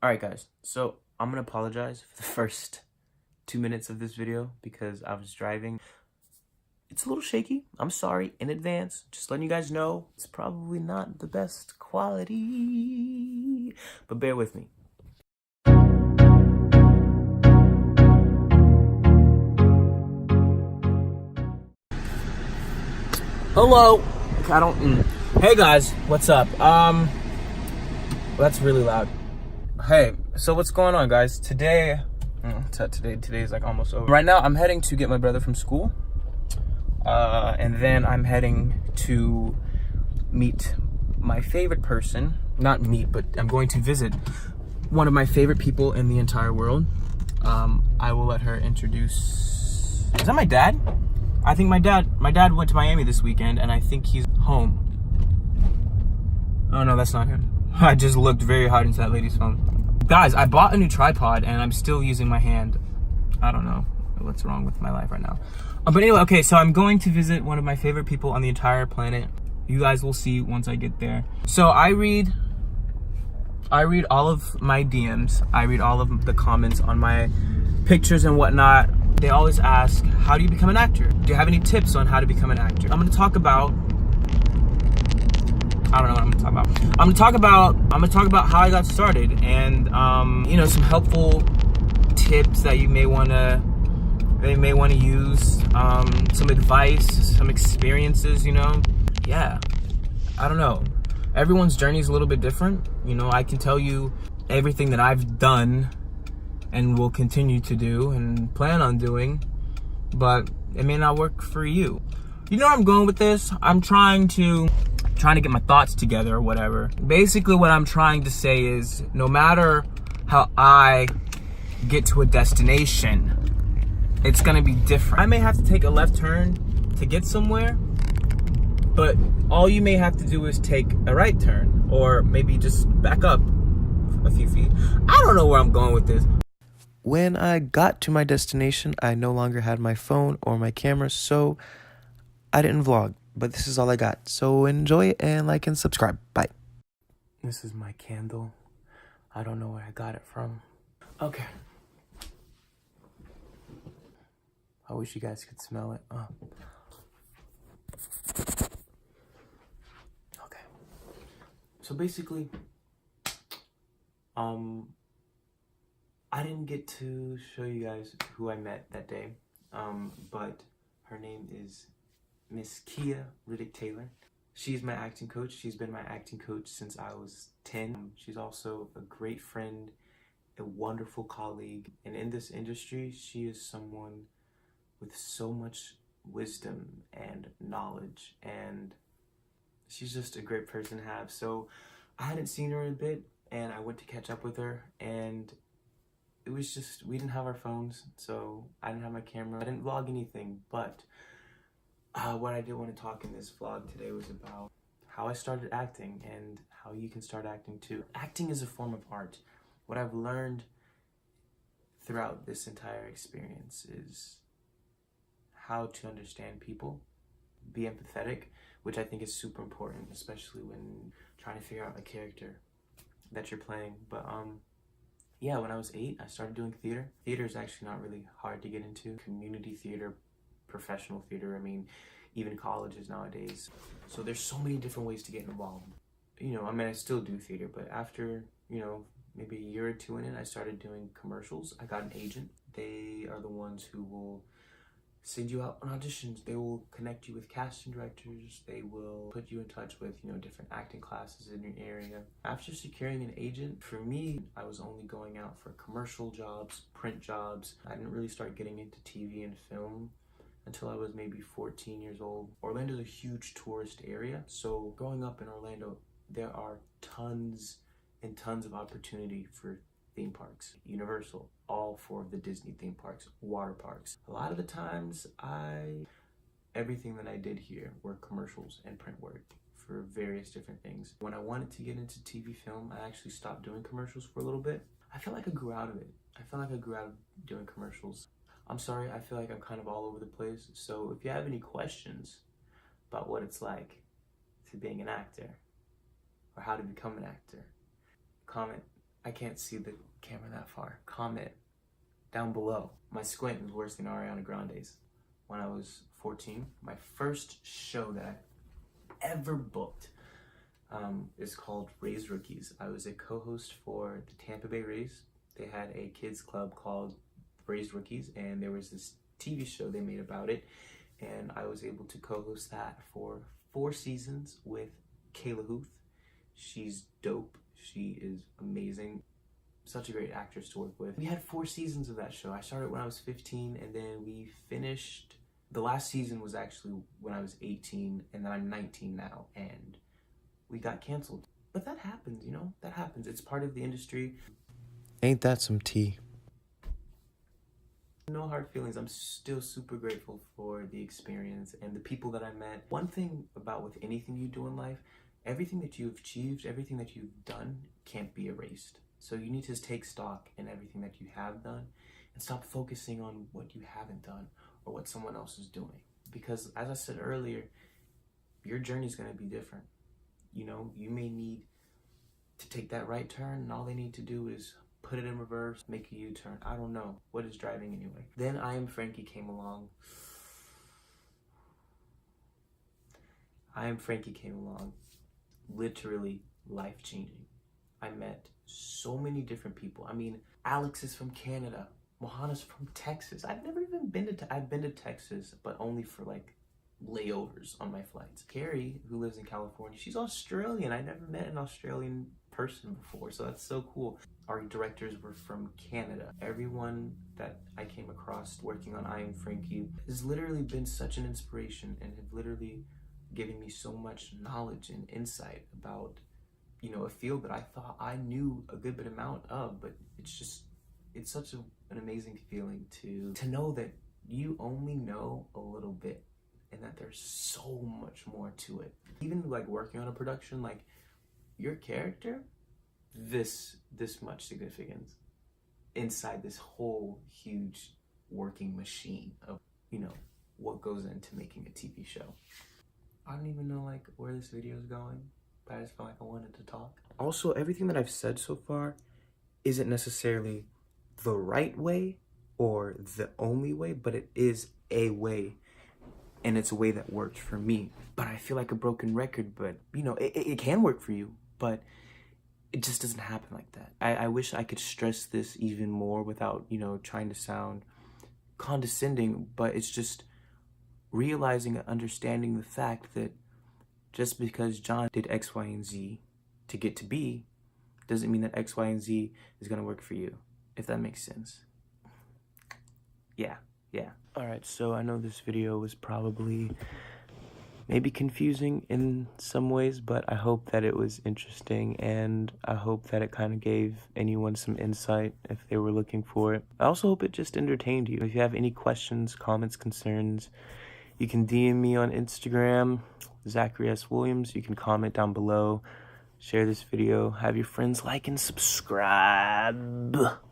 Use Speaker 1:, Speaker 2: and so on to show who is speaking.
Speaker 1: Alright guys, so I'm gonna apologize for the first 2 minutes of this video because I was driving. It's a little shaky. I'm sorry in advance. Just letting you guys know it's probably not the best quality, but bear with me. Hello. I don't. Hey guys, what's up? That's really loud. Hey, so what's going on, guys? Today is like almost over. Right now, I'm heading to get my brother from school, and then I'm heading to meet my favorite person. Not meet, but I'm going to visit one of my favorite people in the entire world. I will let her introduce. Is that my dad? I think my dad went to Miami this weekend, and I think he's home. Oh no, that's not him. I just looked very hard into that lady's phone. Guys, I bought a new tripod and I'm still using my hand. I don't know what's wrong with my life right now. But anyway, okay, so I'm going to visit one of my favorite people on the entire planet. You guys will see once I get there. So I read all of my DMs. I read all of the comments on my pictures and whatnot. They always ask, how do you become an actor? Do you have any tips on how to become an actor? I'm gonna talk about how I got started and you know, some helpful tips that you may want to use, some advice, some experiences, you know. Yeah, I don't know, everyone's journey is a little bit different. You know, I can tell you everything that I've done and will continue to do and plan on doing, but it may not work for you. You know where I'm going with this? I'm trying to get my thoughts together or whatever. Basically what I'm trying to say is, no matter how I get to a destination, it's gonna be different. I may have to take a left turn to get somewhere, but all you may have to do is take a right turn, or maybe just back up a few feet. I don't know where I'm going with this.
Speaker 2: When I got to my destination, I no longer had my phone or my camera, so I didn't vlog. But this is all I got. So enjoy it and like and subscribe. Bye.
Speaker 1: This is my candle. I don't know where I got it from. Okay. I wish you guys could smell it. Okay. So basically, I didn't get to show you guys who I met that day, but her name is Miss Kia Riddick Taylor. She's my acting coach. She's been my acting coach since I was 10. She's also a great friend, a wonderful colleague, and in this industry, she is someone with so much wisdom and knowledge, and she's just a great person to have. So I hadn't seen her in a bit, and I went to catch up with her, and it was just, we didn't have our phones, so I didn't have my camera. I didn't vlog anything, but what I did want to talk in this vlog today was about how I started acting and how you can start acting too. Acting is a form of art. What I've learned throughout this entire experience is how to understand people, be empathetic, which I think is super important, especially when trying to figure out a character that you're playing. But yeah, when I was 8, I started doing theater. Theater is actually not really hard to get into. Community theater, professional theater, I mean, even colleges nowadays. So there's so many different ways to get involved. You know, I mean, I still do theater, but after, you know, maybe a year or 2 in it, I started doing commercials. I got an agent. They are the ones who will send you out on auditions. They will connect you with casting directors. They will put you in touch with, you know, different acting classes in your area. After securing an agent, for me, I was only going out for commercial jobs, print jobs. I didn't really start getting into TV and film until I was maybe 14 years old. Orlando's a huge tourist area, so growing up in Orlando, there are tons and tons of opportunity for theme parks. Universal, all 4 of the Disney theme parks, water parks. A lot of the times, everything that I did here were commercials and print work for various different things. When I wanted to get into TV film, I actually stopped doing commercials for a little bit. I feel like I grew out of it. I feel like I grew out of doing commercials. I'm sorry, I feel like I'm kind of all over the place. So if you have any questions about what it's like to being an actor or how to become an actor, comment I can't see the camera that far. Comment down below. My squint was worse than Ariana Grande's. When I was 14, my first show that I ever booked is called Rays Rookies. I was a co-host for the Tampa Bay Rays. They had a kids club called Rays Rookies, and there was this TV show they made about it, and I was able to co-host that for 4 seasons with Kayla Huth. She's dope. She is amazing. Such a great actress to work with. We had 4 seasons of that show. I started when I was 15, and then we finished. The last season was actually when I was 18, and then I'm 19 now, and we got canceled. But that happens, you know? That happens. It's part of the industry.
Speaker 2: Ain't that some tea?
Speaker 1: No hard feelings. I'm still super grateful for the experience and the people that I met. One thing about with anything you do in life, everything that you've achieved, everything that you've done can't be erased. So you need to take stock in everything that you have done and stop focusing on what you haven't done or what someone else is doing. Because as I said earlier, your journey is going to be different. You know, you may need to take that right turn, and all they need to do is put it in reverse, make a U-turn. I don't know what is driving anyway. Then I Am Frankie came along. I Am Frankie came along. Literally life-changing. I met so many different people. I mean, Alex is from Canada. Mohana's from Texas. I've never even been to, I've been to Texas, but only for like layovers on my flights. Carrie, who lives in California, she's Australian. I never met an Australian person before, so that's so cool. Our directors were from Canada. Everyone that I came across working on I Am Frankie has literally been such an inspiration and have literally given me so much knowledge and insight about, you know, a field that I thought I knew a good bit amount of, but it's such an amazing feeling to know that you only know a little bit and that there's so much more to it. Even like working on a production, like your character, this much significance inside this whole huge working machine of, you know, what goes into making a TV show. I don't even know like where this video is going, but I just felt like I wanted to talk. Also, everything that I've said so far isn't necessarily the right way or the only way, but it is a way, and it's a way that worked for me. But I feel like a broken record, but you know, it can work for you, but it just doesn't happen like that. I wish I could stress this even more without, you know, trying to sound condescending, but it's just realizing and understanding the fact that just because John did X, Y, and Z to get to B doesn't mean that X, Y, and Z is gonna work for you, if that makes sense. Yeah. Alright, so I know this video was probably maybe confusing in some ways, but I hope that it was interesting, and I hope that it kind of gave anyone some insight if they were looking for it. I also hope it just entertained you. If you have any questions, comments, concerns, you can DM me on Instagram, Zachary S. Williams. You can comment down below, share this video, have your friends like and subscribe.